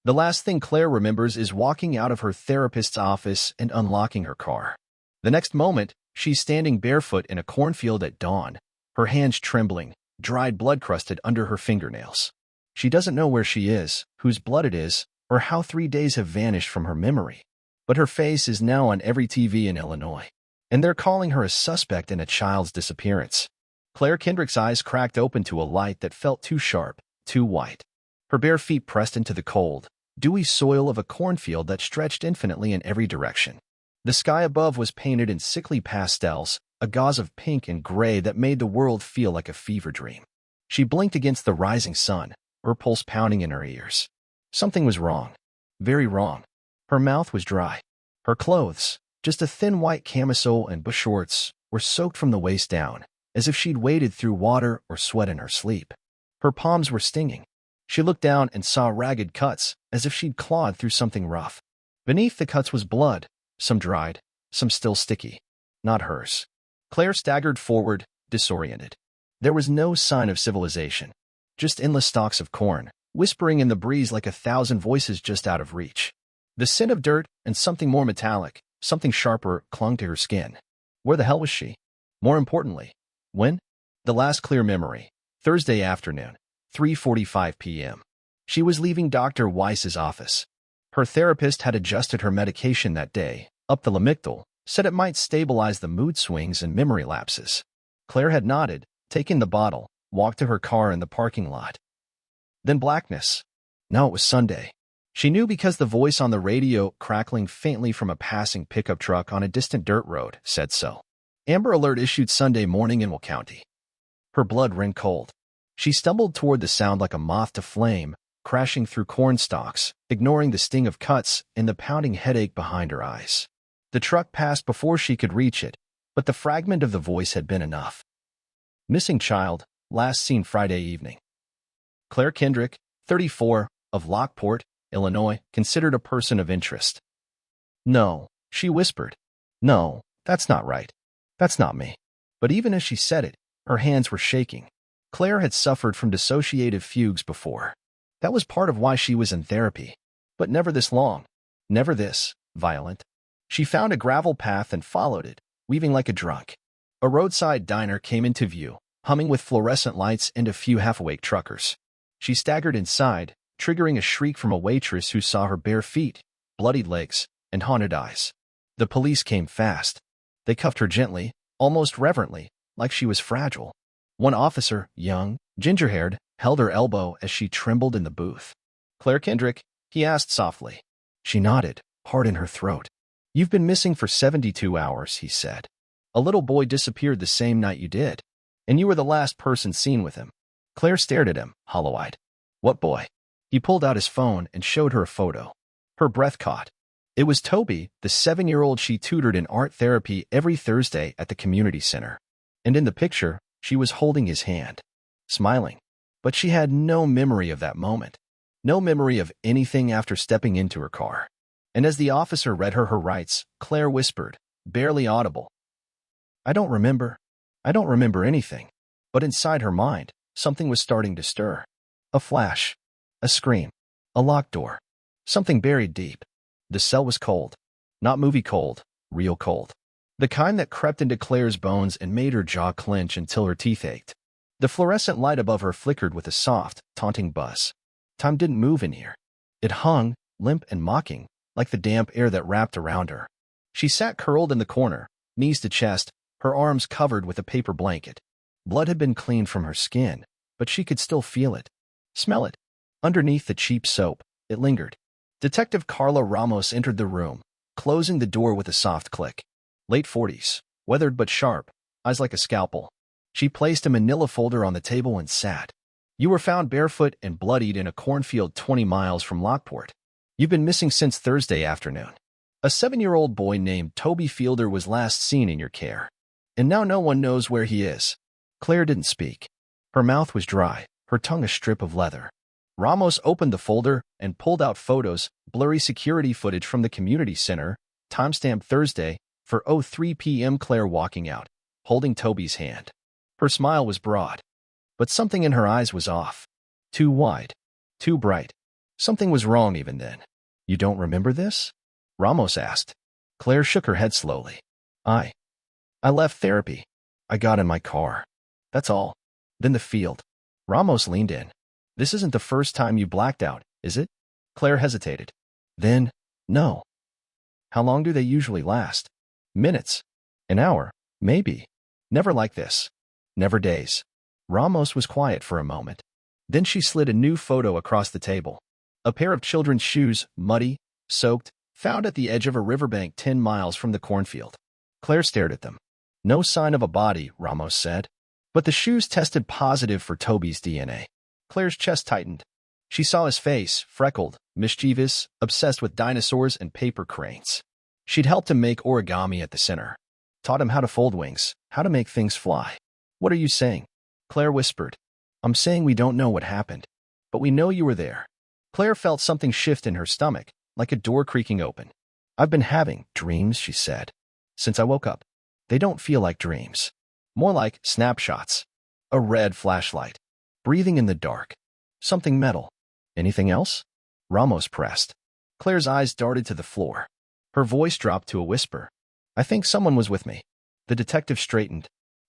The last thing Claire remembers is walking out of her therapist's office and unlocking her car. The next moment, she's standing barefoot in a cornfield at dawn, her hands trembling, dried blood crusted under her fingernails. She doesn't know where she is, whose blood it is, or how 3 days have vanished from her memory. But her face is now on every TV in Illinois, and they're calling her a suspect in a child's disappearance. Claire Kendrick's eyes cracked open to a light that felt too sharp, too white. Her bare feet pressed into the cold, dewy soil of a cornfield that stretched infinitely in every direction. The sky above was painted in sickly pastels, a gauze of pink and gray that made the world feel like a fever dream. She blinked against the rising sun, her pulse pounding in her ears. Something was wrong. Very wrong. Her mouth was dry. Her clothes, just a thin white camisole and bush shorts, were soaked from the waist down, as if she'd waded through water or sweat in her sleep. Her palms were stinging. She looked down and saw ragged cuts, as if she'd clawed through something rough. Beneath the cuts was blood, some dried, some still sticky. Not hers. Claire staggered forward, disoriented. There was no sign of civilization. Just endless stalks of corn, whispering in the breeze like 1,000 voices just out of reach. The scent of dirt and something more metallic, something sharper, clung to her skin. Where the hell was she? More importantly, when? The last clear memory. Thursday afternoon, 3:45 p.m. She was leaving Dr. Weiss's office. Her therapist had adjusted her medication that day, upped the lamictal, said it might stabilize the mood swings and memory lapses. Claire had nodded, taken the bottle, walked to her car in the parking lot. Then blackness. No, it was Sunday. She knew because the voice on the radio, crackling faintly from a passing pickup truck on a distant dirt road, said so. Amber Alert issued Sunday morning in Will County. Her blood ran cold. She stumbled toward the sound like a moth to flame, crashing through corn stalks, ignoring the sting of cuts and the pounding headache behind her eyes. The truck passed before she could reach it, but the fragment of the voice had been enough. Missing child, last seen Friday evening. Claire Kendrick, 34, of Lockport, Illinois, considered a person of interest. No, she whispered. No, that's not right. That's not me. But even as she said it, her hands were shaking. Claire had suffered from dissociative fugues before. That was part of why she was in therapy. But never this long. Never this violent. She found a gravel path and followed it, weaving like a drunk. A roadside diner came into view, humming with fluorescent lights and a few half-awake truckers. She staggered inside, triggering a shriek from a waitress who saw her bare feet, bloodied legs, and haunted eyes. The police came fast. They cuffed her gently, almost reverently, like she was fragile. One officer, young, ginger-haired, held her elbow as she trembled in the booth. Claire Kendrick, he asked softly. She nodded, hard in her throat. You've been missing for 72 hours, he said. A little boy disappeared the same night you did, and you were the last person seen with him. Claire stared at him, hollow-eyed. What boy? He pulled out his phone and showed her a photo. Her breath caught. It was Toby, the 7-year-old she tutored in art therapy every Thursday at the community center. And in the picture, she was holding his hand, smiling. But she had no memory of that moment. No memory of anything after stepping into her car. And as the officer read her rights, Claire whispered, barely audible. I don't remember anything. But inside her mind, something was starting to stir. A flash. A scream. A locked door. Something buried deep. The cell was cold. Not movie cold, real cold. The kind that crept into Claire's bones and made her jaw clench until her teeth ached. The fluorescent light above her flickered with a soft, taunting buzz. Time didn't move in here. It hung, limp and mocking, like the damp air that wrapped around her. She sat curled in the corner, knees to chest, her arms covered with a paper blanket. Blood had been cleaned from her skin, but she could still feel it. Smell it. Underneath the cheap soap, it lingered. Detective Carla Ramos entered the room, closing the door with a soft click. Late 40s, weathered but sharp, eyes like a scalpel. She placed a manila folder on the table and sat. You were found barefoot and bloodied in a cornfield 20 miles from Lockport. You've been missing since Thursday afternoon. A 7-year-old boy named Toby Fielder was last seen in your care. And now no one knows where he is. Claire didn't speak. Her mouth was dry, her tongue a strip of leather. Ramos opened the folder and pulled out photos, blurry security footage from the community center, timestamped Thursday, for 03 p.m. Claire walking out, holding Toby's hand. Her smile was broad. But something in her eyes was off. Too wide. Too bright. Something was wrong even then. You don't remember this? Ramos asked. Claire shook her head slowly. I left therapy. I got in my car. That's all. Then the field. Ramos leaned in. This isn't the first time you blacked out, is it? Claire hesitated. Then, no. How long do they usually last? Minutes. An hour. Maybe. Never like this. Never days. Ramos was quiet for a moment. Then she slid a new photo across the table. A pair of children's shoes, muddy, soaked, found at the edge of a riverbank 10 miles from the cornfield. Claire stared at them. No sign of a body, Ramos said. But the shoes tested positive for Toby's DNA. Claire's chest tightened. She saw his face, freckled, mischievous, obsessed with dinosaurs and paper cranes. She'd helped him make origami at the center. Taught him how to fold wings, how to make things fly. What are you saying? Claire whispered. I'm saying we don't know what happened, but we know you were there. Claire felt something shift in her stomach, like a door creaking open. I've been having dreams, she said. Since I woke up. They don't feel like dreams. More like snapshots. A red flashlight. Breathing in the dark. Something metal. Anything else? Ramos pressed. Claire's eyes darted to the floor. Her voice dropped to a whisper. I think someone was with me. The detective straightened.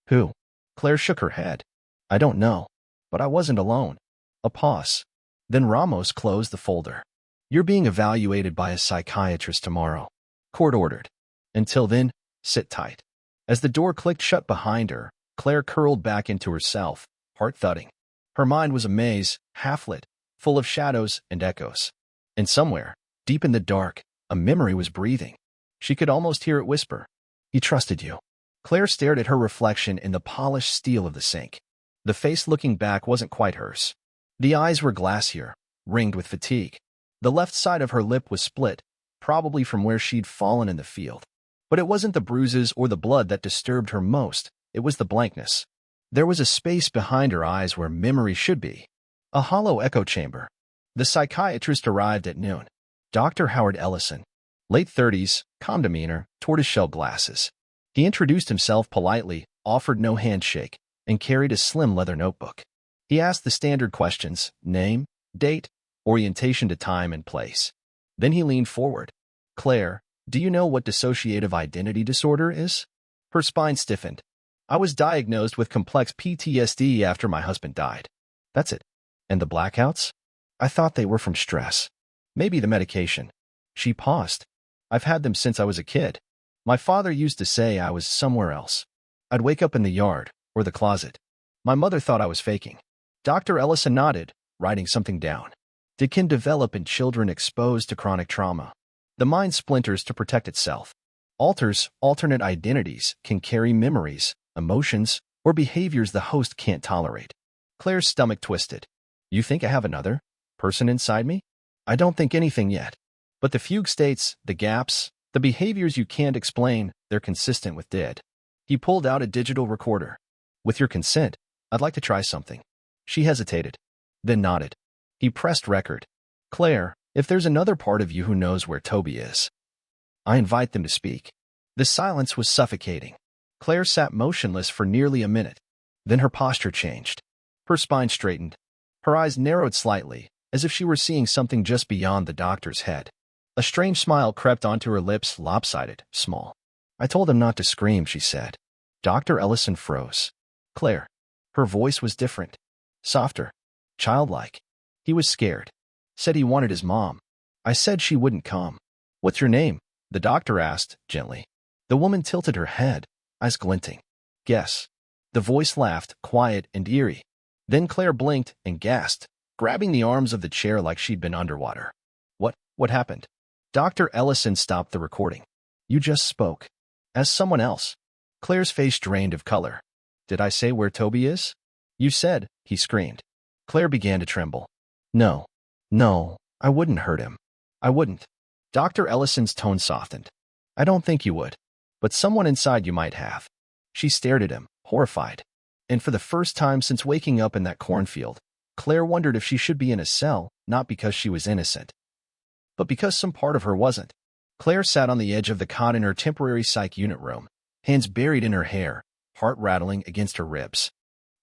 Who? Claire shook her head. I don't know. But I wasn't alone. A pause. Then Ramos closed the folder. You're being evaluated by a psychiatrist tomorrow. Court ordered. Until then, sit tight. As the door clicked shut behind her, Claire curled back into herself, heart thudding. Her mind was a maze, half-lit, full of shadows and echoes. And somewhere, deep in the dark, a memory was breathing. She could almost hear it whisper. He trusted you. Claire stared at her reflection in the polished steel of the sink. The face looking back wasn't quite hers. The eyes were glassier, ringed with fatigue. The left side of her lip was split, probably from where she'd fallen in the field. But it wasn't the bruises or the blood that disturbed her most, it was the blankness. There was a space behind her eyes where memory should be. A hollow echo chamber. The psychiatrist arrived at noon. Dr. Howard Ellison. Late 30s, calm demeanor, tortoiseshell glasses. He introduced himself politely, offered no handshake, and carried a slim leather notebook. He asked the standard questions, name, date, orientation to time and place. Then he leaned forward. Claire, do you know what dissociative identity disorder is? Her spine stiffened. I was diagnosed with complex PTSD after my husband died. That's it. And the blackouts? I thought they were from stress. Maybe the medication. She paused. I've had them since I was a kid. My father used to say I was somewhere else. I'd wake up in the yard, or the closet. My mother thought I was faking. Dr. Ellison nodded, writing something down. It can develop in children exposed to chronic trauma. The mind splinters to protect itself. Alternate identities can carry memories, emotions, or behaviors the host can't tolerate. Claire's stomach twisted. You think I have another person inside me? I don't think anything yet. But the fugue states, the gaps, the behaviors you can't explain, they're consistent with dead. He pulled out a digital recorder. With your consent, I'd like to try something. She hesitated, then nodded. He pressed record. Claire, if there's another part of you who knows where Toby is, I invite them to speak. The silence was suffocating. Claire sat motionless for nearly a minute. Then her posture changed. Her spine straightened. Her eyes narrowed slightly, as if she were seeing something just beyond the doctor's head. A strange smile crept onto her lips, lopsided, small. I told him not to scream, she said. Dr. Ellison froze. Claire. Her voice was different. Softer. Childlike. He was scared. Said he wanted his mom. I said she wouldn't come. What's your name? The doctor asked, gently. The woman tilted her head, eyes glinting. Guess. The voice laughed, quiet and eerie. Then Claire blinked and gasped, grabbing the arms of the chair like she'd been underwater. What happened? Dr. Ellison stopped the recording. You just spoke. As someone else. Claire's face drained of color. Did I say where Toby is? You said, he screamed. Claire began to tremble. No, I wouldn't hurt him. I wouldn't. Dr. Ellison's tone softened. I don't think you would. But someone inside you might have. She stared at him, horrified. And for the first time since waking up in that cornfield, Claire wondered if she should be in a cell, not because she was innocent, but because some part of her wasn't. Claire sat on the edge of the cot in her temporary psych unit room, hands buried in her hair, heart rattling against her ribs.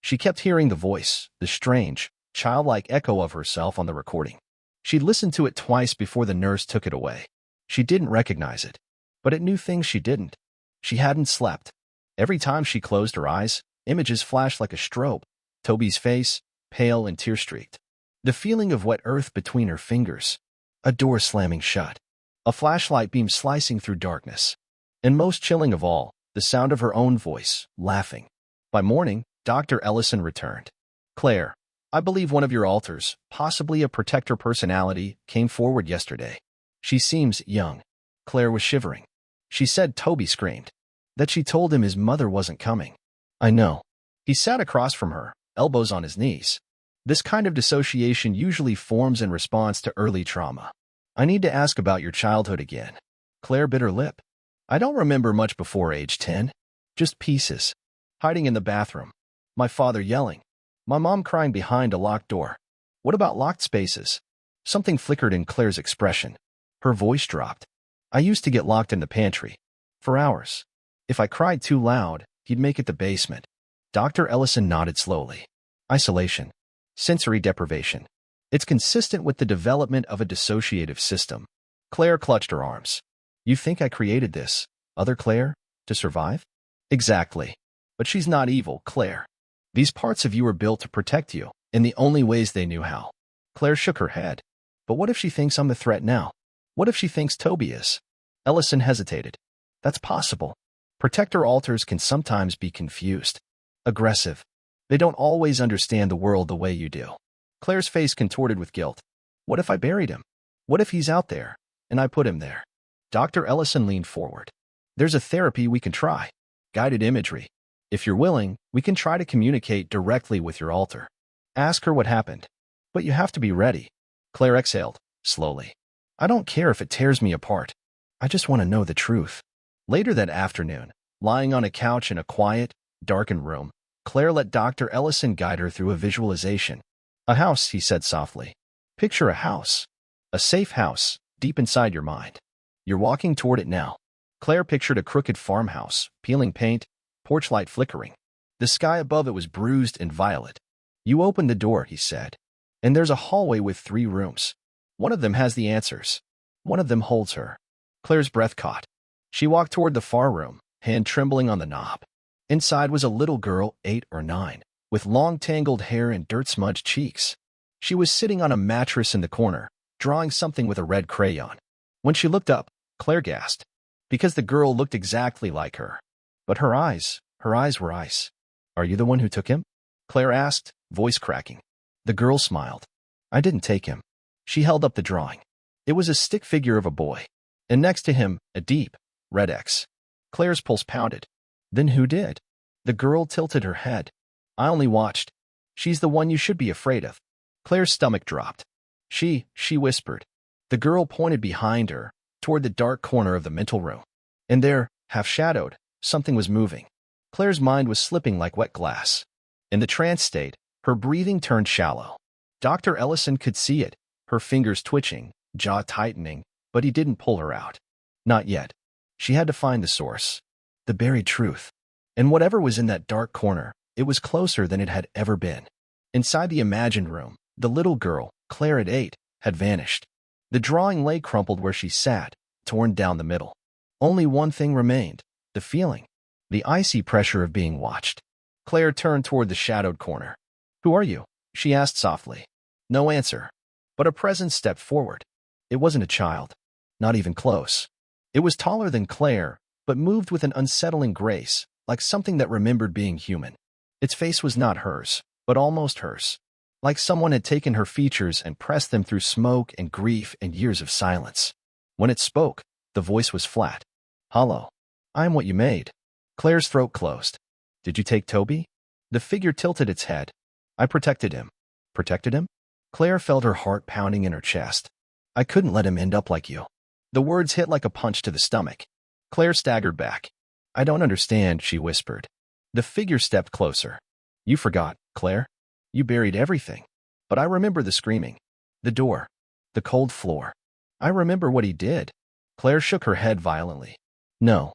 She kept hearing the voice, the strange, childlike echo of herself on the recording. She'd listened to it twice before the nurse took it away. She didn't recognize it, but it knew things she didn't. She hadn't slept. Every time she closed her eyes, images flashed like a strobe. Toby's face, pale and tear-streaked. The feeling of wet earth between her fingers. A door slamming shut. A flashlight beam slicing through darkness. And most chilling of all, the sound of her own voice, laughing. By morning, Dr. Ellison returned. "Claire, I believe one of your alters, possibly a protector personality, came forward yesterday. She seems young." Claire was shivering. She said Toby screamed. That she told him his mother wasn't coming. "I know." He sat across from her, elbows on his knees. "This kind of dissociation usually forms in response to early trauma. I need to ask about your childhood again." Claire bit her lip. "I don't remember much before age 10. Just pieces. Hiding in the bathroom. My father yelling. My mom crying behind a locked door. What about locked spaces?" Something flickered in Claire's expression. Her voice dropped. "I used to get locked in the pantry. For hours. If I cried too loud, he'd make it the basement." Dr. Ellison nodded slowly. "Isolation. Sensory deprivation. It's consistent with the development of a dissociative system." Claire clutched her arms. "You think I created this, other Claire, to survive?" "Exactly. But she's not evil, Claire. These parts of you were built to protect you, in the only ways they knew how." Claire shook her head. "But what if she thinks I'm the threat now? What if she thinks Toby is?" Ellison hesitated. "That's possible. Protector alters can sometimes be confused. Aggressive. They don't always understand the world the way you do." Claire's face contorted with guilt. "What if I buried him? What if he's out there, and I put him there?" Dr. Ellison leaned forward. "There's a therapy we can try. Guided imagery. If you're willing, we can try to communicate directly with your alter. Ask her what happened. But you have to be ready." Claire exhaled, slowly. "I don't care if it tears me apart. I just want to know the truth." Later that afternoon, lying on a couch in a quiet, darkened room, Claire let Dr. Ellison guide her through a visualization. "A house," he said softly. "Picture a house. A safe house, deep inside your mind. You're walking toward it now." Claire pictured a crooked farmhouse, peeling paint, porch light flickering. The sky above it was bruised and violet. "You open the door," he said, "and there's a hallway with 3 rooms. One of them has the answers. One of them holds her." Claire's breath caught. She walked toward the far room, hand trembling on the knob. Inside was a little girl, 8 or 9, with long tangled hair and dirt-smudged cheeks. She was sitting on a mattress in the corner, drawing something with a red crayon. When she looked up, Claire gasped, because the girl looked exactly like her. But her eyes were ice. "Are you the one who took him?" Claire asked, voice cracking. The girl smiled. "I didn't take him." She held up the drawing. It was a stick figure of a boy, and next to him, a deep, red X. Claire's pulse pounded. "Then who did?" The girl tilted her head. "I only watched. She's the one you should be afraid of." Claire's stomach dropped. She whispered. The girl pointed behind her, toward the dark corner of the mental room. And there, half-shadowed, something was moving. Claire's mind was slipping like wet glass. In the trance state, her breathing turned shallow. Dr. Ellison could see it, her fingers twitching, jaw tightening, but he didn't pull her out. Not yet. She had to find the source. The buried truth. And whatever was in that dark corner, it was closer than it had ever been. Inside the imagined room, the little girl, Claire at 8, had vanished. The drawing lay crumpled where she sat, torn down the middle. Only one thing remained, the feeling, the icy pressure of being watched. Claire turned toward the shadowed corner. "Who are you?" she asked softly. No answer. But a presence stepped forward. It wasn't a child. Not even close. It was taller than Claire, but moved with an unsettling grace, like something that remembered being human. Its face was not hers, but almost hers. Like someone had taken her features and pressed them through smoke and grief and years of silence. When it spoke, the voice was flat. Hollow. "I am what you made." Claire's throat closed. "Did you take Toby?" The figure tilted its head. "I protected him." "Protected him?" Claire felt her heart pounding in her chest. "I couldn't let him end up like you." The words hit like a punch to the stomach. Claire staggered back. "I don't understand," she whispered. The figure stepped closer. "You forgot, Claire. You buried everything. But I remember the screaming. The door. The cold floor. I remember what he did." Claire shook her head violently. No,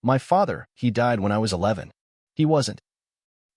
my father, he died when I was 11. He wasn't."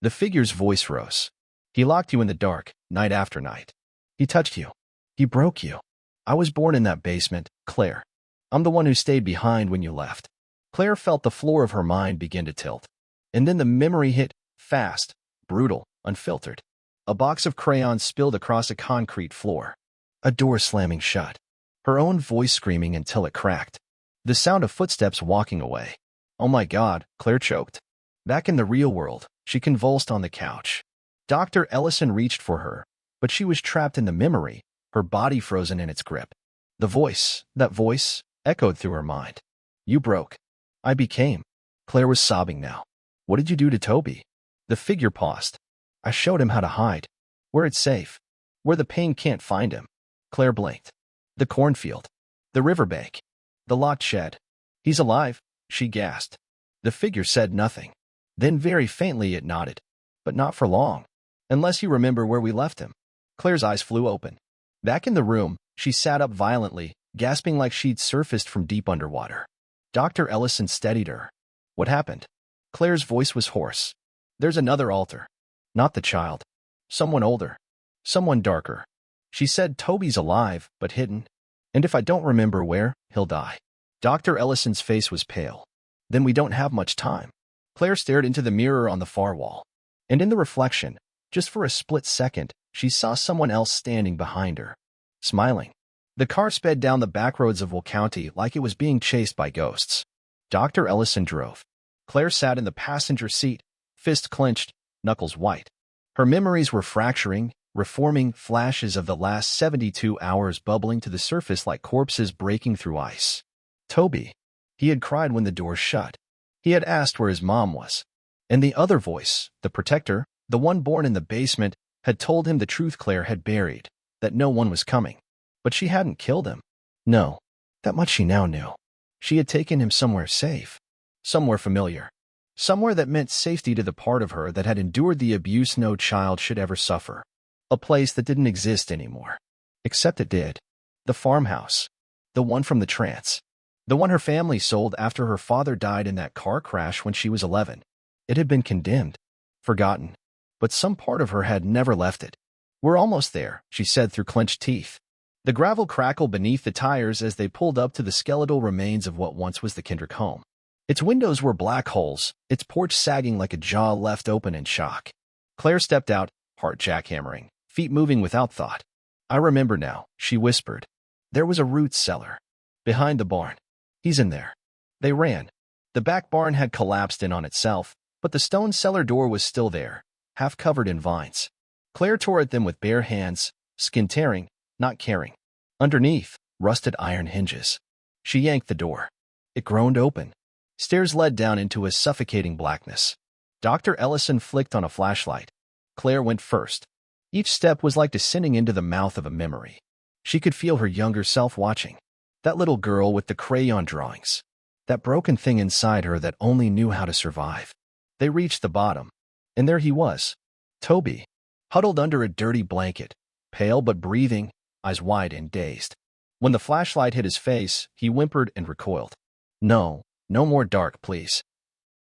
The figure's voice rose. "He locked you in the dark, night after night. He touched you. He broke you. I was born in that basement, Claire. I'm the one who stayed behind when you left. Claire felt the floor of her mind begin to tilt. And then the memory hit, fast, brutal, unfiltered. A box of crayons spilled across a concrete floor. A door slamming shut. Her own voice screaming until it cracked. The sound of footsteps walking away. Oh my God, Claire choked. Back in the real world, she convulsed on the couch. Dr. Ellison reached for her, but she was trapped in the memory, her body frozen in its grip. The voice, that voice, echoed through her mind. You broke. I became. Claire was sobbing now. What did you do to Toby? The figure paused. I showed him how to hide. Where it's safe. Where the pain can't find him. Claire blinked. The cornfield. The riverbank. The locked shed. He's alive, she gasped. The figure said nothing. Then very faintly it nodded. But not for long. Unless you remember where we left him. Claire's eyes flew open. Back in the room, she sat up violently, gasping like she'd surfaced from deep underwater. Dr. Ellison steadied her. What happened? Claire's voice was hoarse. There's another altar. Not the child. Someone older. Someone darker. She said Toby's alive, but hidden. And if I don't remember where, he'll die. Dr. Ellison's face was pale. Then we don't have much time. Claire stared into the mirror on the far wall. And in the reflection, just for a split second, she saw someone else standing behind her. Smiling. The car sped down the back roads of Will County like it was being chased by ghosts. Dr. Ellison drove. Claire sat in the passenger seat, fist clenched, knuckles white. Her memories were fracturing, reforming, flashes of the last 72 hours bubbling to the surface like corpses breaking through ice. Toby. He had cried when the door shut. He had asked where his mom was. And the other voice, the protector, the one born in the basement, had told him the truth Claire had buried, that no one was coming. But she hadn't killed him. No, that much she now knew. She had taken him somewhere safe. Somewhere familiar. Somewhere that meant safety to the part of her that had endured the abuse no child should ever suffer. A place that didn't exist anymore. Except it did. The farmhouse. The one from the trance. The one her family sold after her father died in that car crash when she was 11. It had been condemned. Forgotten. But some part of her had never left it. We're almost there, she said through clenched teeth. The gravel crackled beneath the tires as they pulled up to the skeletal remains of what once was the Kendrick home. Its windows were black holes, its porch sagging like a jaw left open in shock. Claire stepped out, heart jackhammering, feet moving without thought. I remember now, she whispered. There was a roots cellar. Behind the barn. He's in there. They ran. The back barn had collapsed in on itself, but the stone cellar door was still there, half covered in vines. Claire tore at them with bare hands, skin tearing, not caring. Underneath, rusted iron hinges. She yanked the door. It groaned open. Stairs led down into a suffocating blackness. Dr. Ellison flicked on a flashlight. Claire went first. Each step was like descending into the mouth of a memory. She could feel her younger self watching. That little girl with the crayon drawings. That broken thing inside her that only knew how to survive. They reached the bottom. And there he was. Toby. Huddled under a dirty blanket. Pale but breathing, eyes wide and dazed. When the flashlight hit his face, he whimpered and recoiled. No, no more dark, please.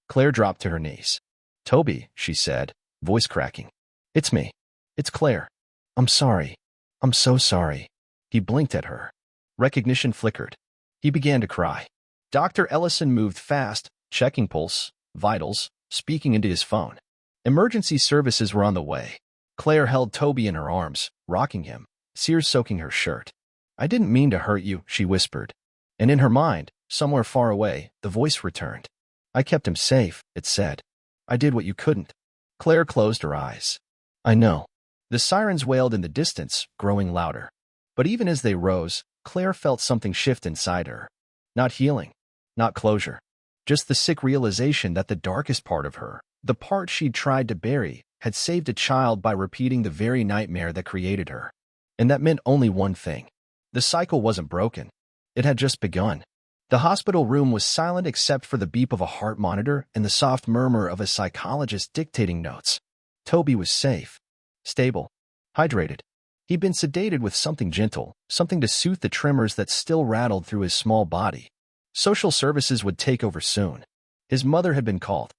Claire dropped to her knees. Toby, she said, voice cracking. It's me. It's Claire. I'm sorry. I'm so sorry. He blinked at her. Recognition flickered. He began to cry. Dr. Ellison moved fast, checking pulse, vitals, speaking into his phone. Emergency services were on the way. Claire held Toby in her arms, rocking him, tears soaking her shirt. I didn't mean to hurt you, she whispered. And in her mind, somewhere far away, the voice returned. I kept him safe, it said. I did what you couldn't. Claire closed her eyes. I know. The sirens wailed in the distance, growing louder. But even as they rose, Claire felt something shift inside her. Not healing. Not closure. Just the sick realization that the darkest part of her, the part she'd tried to bury, had saved a child by repeating the very nightmare that created her. And that meant only one thing. The cycle wasn't broken. It had just begun. The hospital room was silent except for the beep of a heart monitor and the soft murmur of a psychologist dictating notes. Toby was safe. Stable. Hydrated. He'd been sedated with something gentle, something to soothe the tremors that still rattled through his small body. Social services would take over soon. His mother had been called.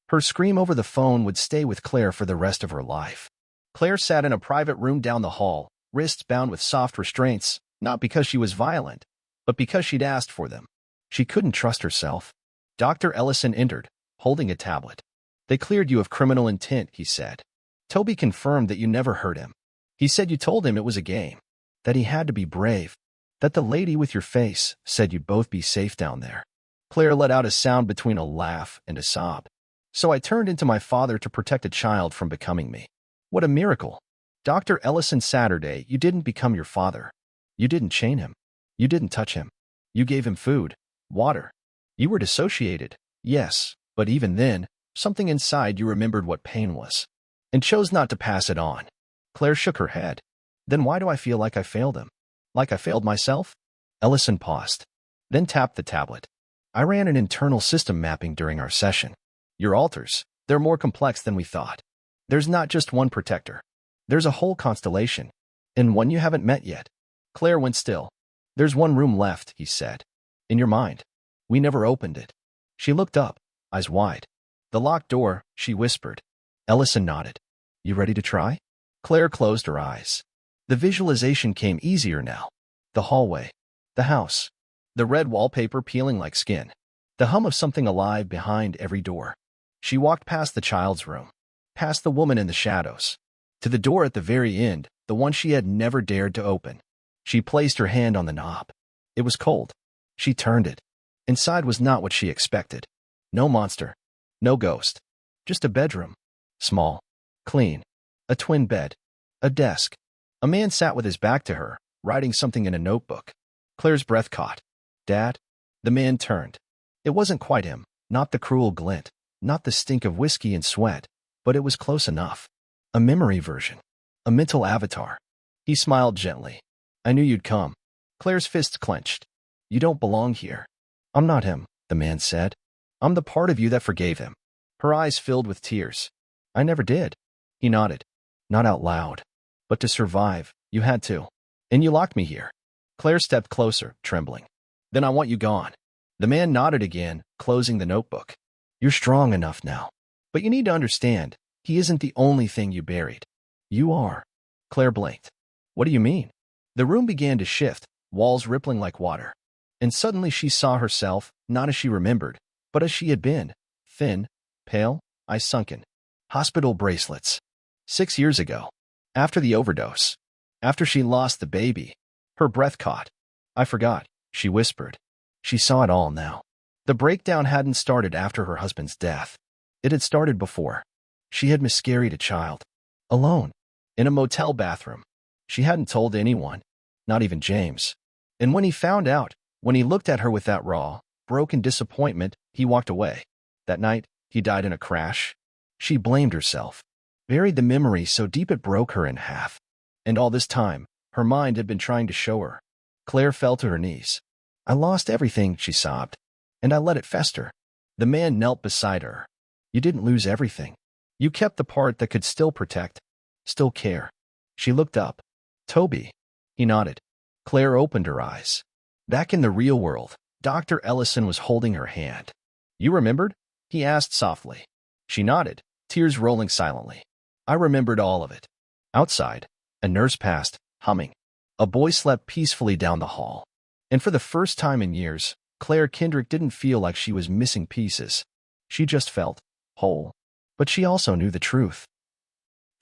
Her scream over the phone would stay with Claire for the rest of her life. Claire sat in a private room down the hall, wrists bound with soft restraints, not because she was violent, but because she'd asked for them. She couldn't trust herself. Dr. Ellison entered, holding a tablet. "They cleared you of criminal intent," he said. "Toby confirmed that you never hurt him. He said you told him it was a game, that he had to be brave, that the lady with your face said you'd both be safe down there." Claire let out a sound between a laugh and a sob. "So I turned into my father to protect a child from becoming me. What a miracle. Dr. Ellison, Saturday, you didn't become your father. You didn't chain him. You didn't touch him. You gave him food, water. You were dissociated, yes, but even then, something inside you remembered what pain was, and chose not to pass it on." Claire shook her head. "Then why do I feel like I failed him? Like I failed myself?" Ellison paused, then tapped the tablet. "I ran an internal system mapping during our session. Your alters, they're more complex than we thought. There's not just one protector. There's a whole constellation, and one you haven't met yet." Claire went still. "There's one room left," he said. "In your mind. We never opened it." She looked up, eyes wide. "The locked door," she whispered. Ellison nodded. "You ready to try?" Claire closed her eyes. The visualization came easier now. The hallway. The house. The red wallpaper peeling like skin. The hum of something alive behind every door. She walked past the child's room, past the woman in the shadows, to the door at the very end, the one she had never dared to open. She placed her hand on the knob. It was cold. She turned it. Inside was not what she expected. No monster. No ghost. Just a bedroom. Small. Clean. A twin bed. A desk. A man sat with his back to her, writing something in a notebook. Claire's breath caught. "Dad?" The man turned. It wasn't quite him, not the cruel glint, not the stink of whiskey and sweat, but it was close enough. A memory version. A mental avatar. He smiled gently. "I knew you'd come." Claire's fists clenched. "You don't belong here." "I'm not him," the man said. "I'm the part of you that forgave him." Her eyes filled with tears. "I never did." He nodded. "Not out loud. But to survive, you had to. And you locked me here." Claire stepped closer, trembling. "Then I want you gone." The man nodded again, closing the notebook. "You're strong enough now. But you need to understand, he isn't the only thing you buried. You are." Claire blinked. "What do you mean?" The room began to shift, walls rippling like water. And suddenly she saw herself, not as she remembered, but as she had been. Thin, pale, eyes sunken. Hospital bracelets. 6 years ago. After the overdose. After she lost the baby. Her breath caught. "I forgot," she whispered. She saw it all now. The breakdown hadn't started after her husband's death. It had started before. She had miscarried a child. Alone. In a motel bathroom. She hadn't told anyone. Not even James. And when he found out, when he looked at her with that raw, broken disappointment, he walked away. That night, he died in a crash. She blamed herself. Buried the memory so deep it broke her in half. And all this time, her mind had been trying to show her. Claire fell to her knees. "I lost everything," she sobbed. "And I let it fester." The man knelt beside her. "You didn't lose everything. You kept the part that could still protect, still care." She looked up. "Toby." He nodded. Claire opened her eyes. Back in the real world, Dr. Ellison was holding her hand. "You remembered?" he asked softly. She nodded, tears rolling silently. "I remembered all of it." Outside, a nurse passed, humming. A boy slept peacefully down the hall. And for the first time in years, Kendrick didn't feel like she was missing pieces. She just felt whole. But she also knew the truth.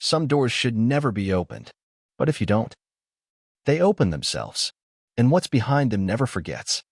Some doors should never be opened. But if you don't, they open themselves. And what's behind them never forgets.